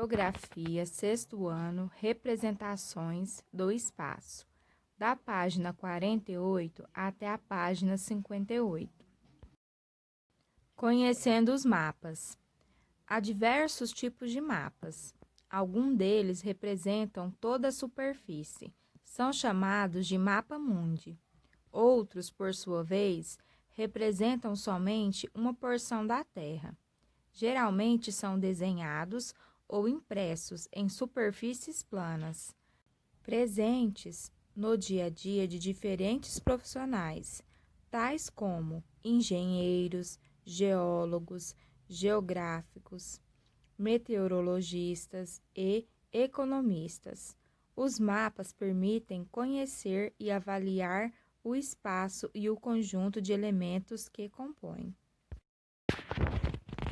Geografia, sexto ano, representações do espaço, da página 48 até a página 58. Conhecendo os mapas. Há diversos tipos de mapas. Alguns deles representam toda a superfície. São chamados de mapa-mundi. Outros, por sua vez, representam somente uma porção da Terra. Geralmente são desenhados ou impressos em superfícies planas, presentes no dia a dia de diferentes profissionais, tais como engenheiros, geólogos, geográficos, meteorologistas e economistas. Os mapas permitem conhecer e avaliar o espaço e o conjunto de elementos que compõem.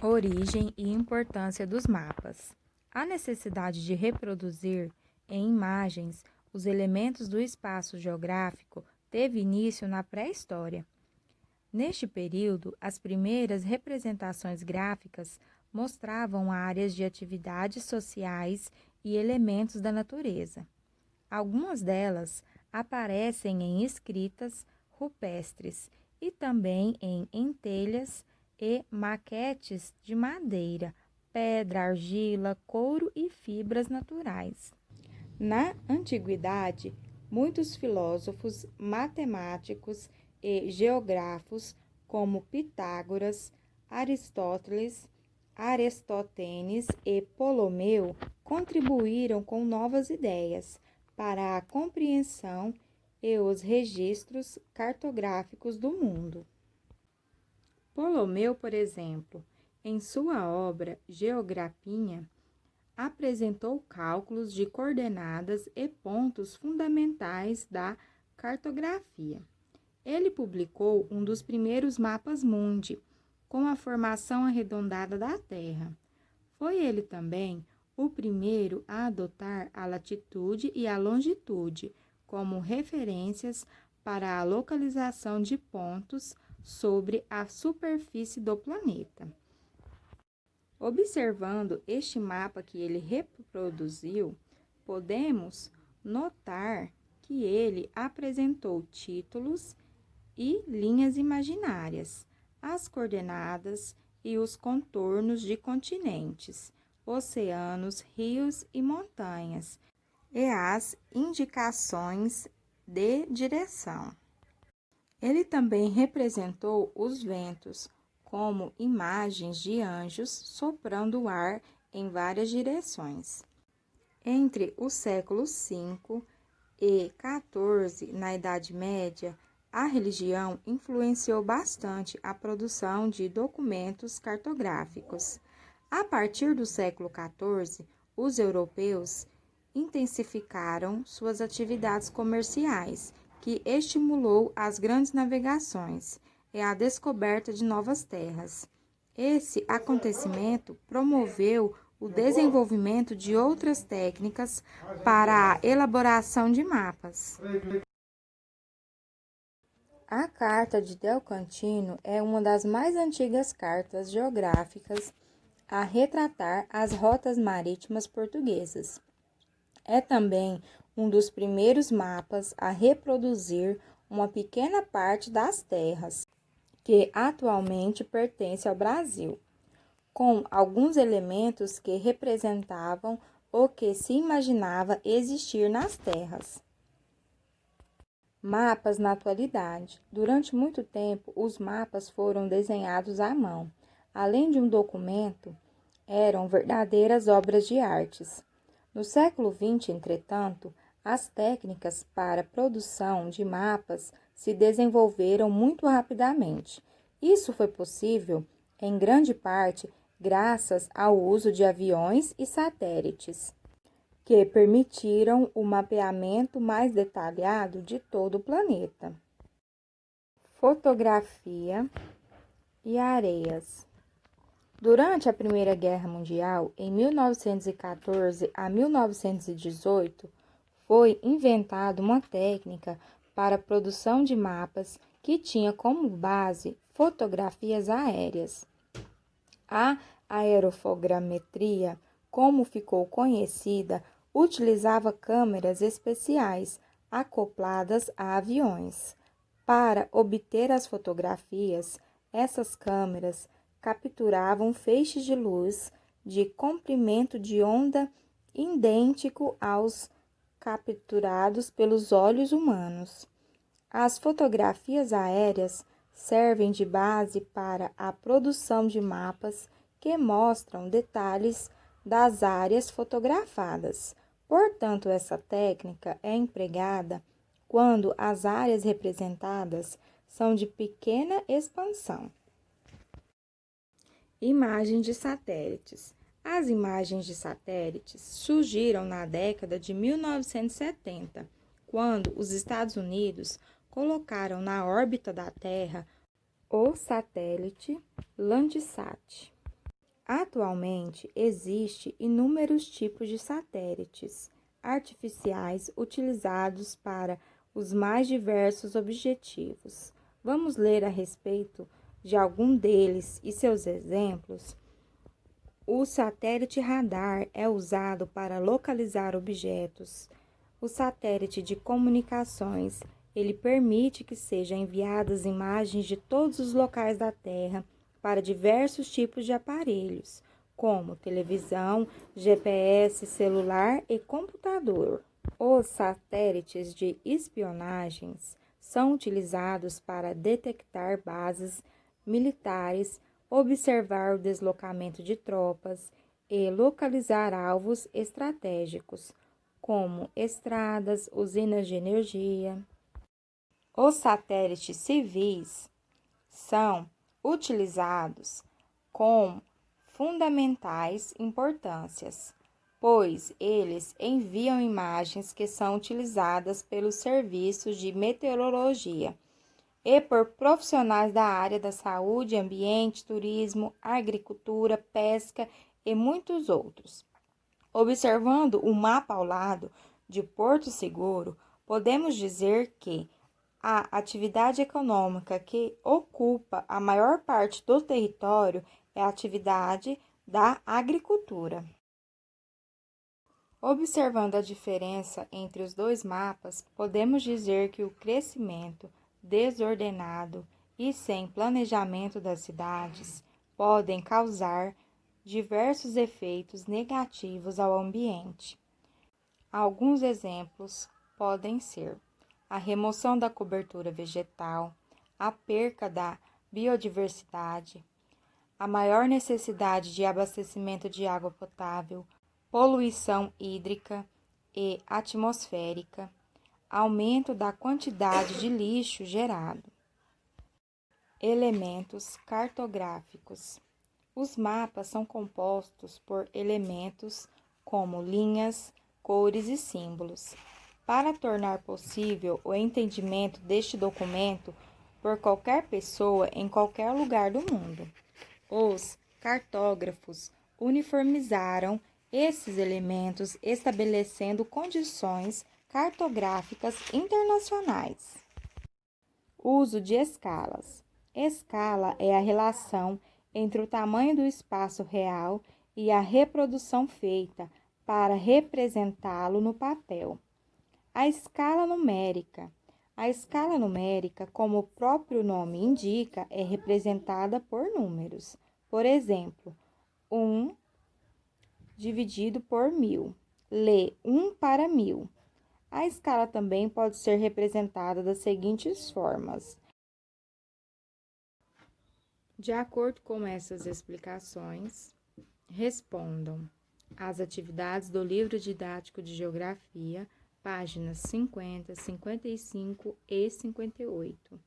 Origem e importância dos mapas. A necessidade de reproduzir em imagens os elementos do espaço geográfico teve início na pré-história. Neste período, as primeiras representações gráficas mostravam áreas de atividades sociais e elementos da natureza. Algumas delas aparecem em escritas rupestres e também em entelhas e maquetes de madeira, pedra, argila, couro e fibras naturais. Na antiguidade, muitos filósofos, matemáticos e geógrafos, como Pitágoras, Aristóteles, Aristótenes e Ptolomeu, contribuíram com novas ideias para a compreensão e os registros cartográficos do mundo. Ptolomeu, por exemplo, em sua obra Geografia, apresentou cálculos de coordenadas e pontos fundamentais da cartografia. Ele publicou um dos primeiros mapas mundi, com a formação arredondada da Terra. Foi ele também o primeiro a adotar a latitude e a longitude como referências para a localização de pontos sobre a superfície do planeta. Observando este mapa que ele reproduziu, podemos notar que ele apresentou títulos e linhas imaginárias, as coordenadas e os contornos de continentes, oceanos, rios e montanhas, e as indicações de direção. Ele também representou os ventos como imagens de anjos soprando o ar em várias direções. Entre os séculos V e XIV, na Idade Média, a religião influenciou bastante a produção de documentos cartográficos. A partir do século XIV, os europeus intensificaram suas atividades comerciais, que estimulou as grandes navegações e a descoberta de novas terras. Esse acontecimento promoveu o desenvolvimento de outras técnicas para a elaboração de mapas. A Carta de Del Contino é uma das mais antigas cartas geográficas a retratar as rotas marítimas portuguesas. É também um dos primeiros mapas a reproduzir uma pequena parte das terras, que atualmente pertence ao Brasil, com alguns elementos que representavam o que se imaginava existir nas terras. Mapas na atualidade. Durante muito tempo, os mapas foram desenhados à mão. Além de um documento, eram verdadeiras obras de artes. No século XX, entretanto, as técnicas para a produção de mapas se desenvolveram muito rapidamente. Isso foi possível, em grande parte, graças ao uso de aviões e satélites, que permitiram o mapeamento mais detalhado de todo o planeta. Fotografia e areias. Durante a Primeira Guerra Mundial, em 1914 a 1918, foi inventada uma técnica para a produção de mapas que tinha como base fotografias aéreas. A aerofotogrametria como ficou conhecida, utilizava câmeras especiais acopladas a aviões. Para obter as fotografias, essas câmeras capturavam feixes de luz de comprimento de onda idêntico aos capturados pelos olhos humanos. As fotografias aéreas servem de base para a produção de mapas que mostram detalhes das áreas fotografadas. Portanto, essa técnica é empregada quando as áreas representadas são de pequena expansão. Imagem de satélites. As imagens de satélites surgiram na década de 1970, quando os Estados Unidos colocaram na órbita da Terra o satélite Landsat. Atualmente, existem inúmeros tipos de satélites artificiais utilizados para os mais diversos objetivos. Vamos ler a respeito de algum deles e seus exemplos. O satélite radar é usado para localizar objetos. O satélite de comunicações, ele permite que sejam enviadas imagens de todos os locais da Terra para diversos tipos de aparelhos, como televisão, GPS, celular e computador. Os satélites de espionagens são utilizados para detectar bases militares, observar o deslocamento de tropas e localizar alvos estratégicos, como estradas, usinas de energia. Os satélites civis são utilizados com fundamentais importâncias, pois eles enviam imagens que são utilizadas pelos serviços de meteorologia e por profissionais da área da saúde, ambiente, turismo, agricultura, pesca e muitos outros. Observando o mapa ao lado de Porto Seguro, podemos dizer que a atividade econômica que ocupa a maior parte do território é a atividade da agricultura. Observando a diferença entre os dois mapas, podemos dizer que o crescimento desordenado e sem planejamento das cidades podem causar diversos efeitos negativos ao ambiente. Alguns exemplos podem ser a remoção da cobertura vegetal, a perca da biodiversidade, a maior necessidade de abastecimento de água potável, poluição hídrica e atmosférica, aumento da quantidade de lixo gerado. Elementos cartográficos. Os mapas são compostos por elementos como linhas, cores e símbolos. Para tornar possível o entendimento deste documento por qualquer pessoa em qualquer lugar do mundo, os cartógrafos uniformizaram esses elementos, estabelecendo condições cartográficas internacionais. Uso de escalas. Escala é a relação entre o tamanho do espaço real e a reprodução feita para representá-lo no papel. A escala numérica. A escala numérica, como o próprio nome indica, é representada por números. Por exemplo, 1 dividido por 1000. Lê 1 para 1000. A escala também pode ser representada das seguintes formas. De acordo com essas explicações, respondam às atividades do livro didático de Geografia, páginas 50, 55 e 58.